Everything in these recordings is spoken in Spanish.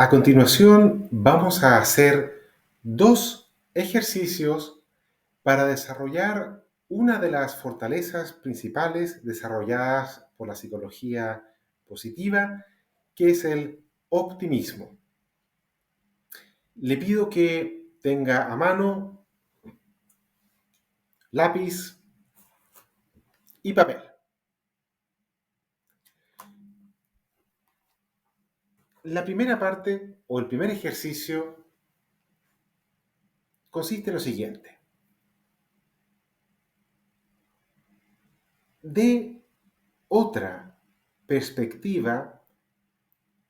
A continuación, vamos a hacer dos ejercicios para desarrollar una de las fortalezas principales desarrolladas por la psicología positiva, que es el optimismo. Le pido que tenga a mano lápiz y papel. La primera parte o el primer ejercicio consiste en lo siguiente. De otra perspectiva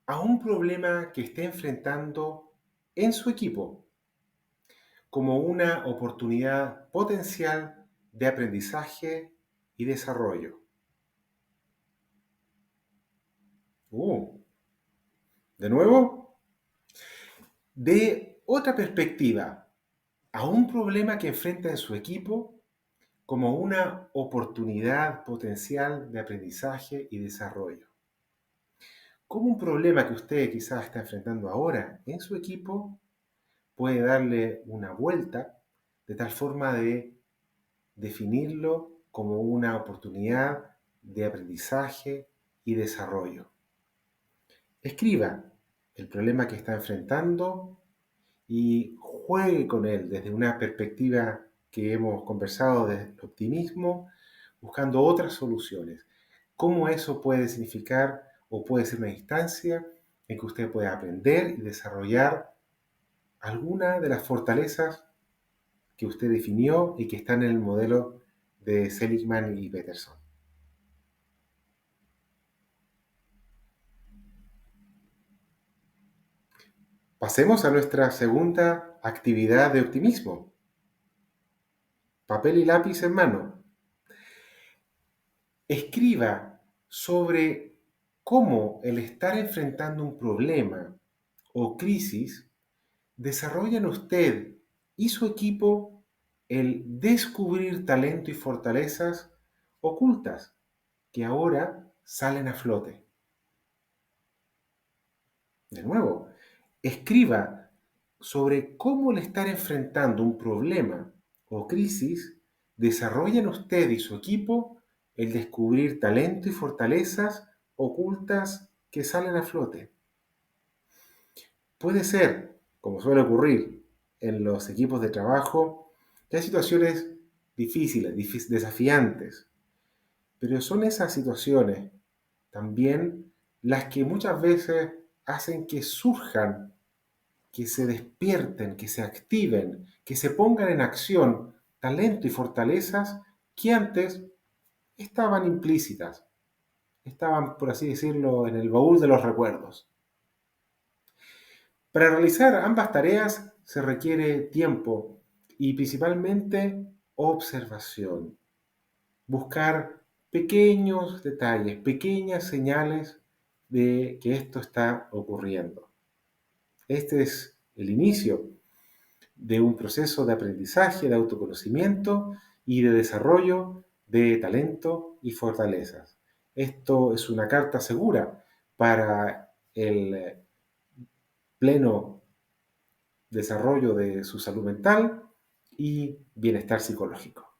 a un problema que esté enfrentando en su equipo como una oportunidad potencial de aprendizaje y desarrollo. De nuevo, de otra perspectiva a un problema que enfrenta en su equipo como una oportunidad potencial de aprendizaje y desarrollo. Como un problema que usted quizás está enfrentando ahora en su equipo puede darle una vuelta de tal forma de definirlo como una oportunidad de aprendizaje y desarrollo. Escriba el problema que está enfrentando y juegue con él desde una perspectiva que hemos conversado desde el optimismo, buscando otras soluciones. Cómo eso puede significar o puede ser una instancia en que usted pueda aprender y desarrollar alguna de las fortalezas que usted definió y que están en el modelo de Seligman y Peterson. Pasemos a nuestra segunda actividad de optimismo. Papel y lápiz en mano. Escriba sobre cómo el estar enfrentando un problema o crisis desarrolla en usted y su equipo el descubrir talento y fortalezas ocultas que ahora salen a flote. De nuevo, escriba sobre cómo el estar enfrentando un problema o crisis desarrolla en usted y su equipo el descubrir talento y fortalezas ocultas que salen a flote. Puede ser, como suele ocurrir en los equipos de trabajo, que hay situaciones difíciles, desafiantes, pero son esas situaciones también las que muchas veces hacen que surjan, que se despierten, que se activen, que se pongan en acción talento y fortalezas que antes estaban implícitas, estaban, por así decirlo, en el baúl de los recuerdos. Para realizar ambas tareas se requiere tiempo y principalmente observación. Buscar pequeños detalles, pequeñas señales de que esto está ocurriendo. Este es el inicio de un proceso de aprendizaje, de autoconocimiento y de desarrollo de talento y fortalezas. Esto es una carta segura para el pleno desarrollo de su salud mental y bienestar psicológico.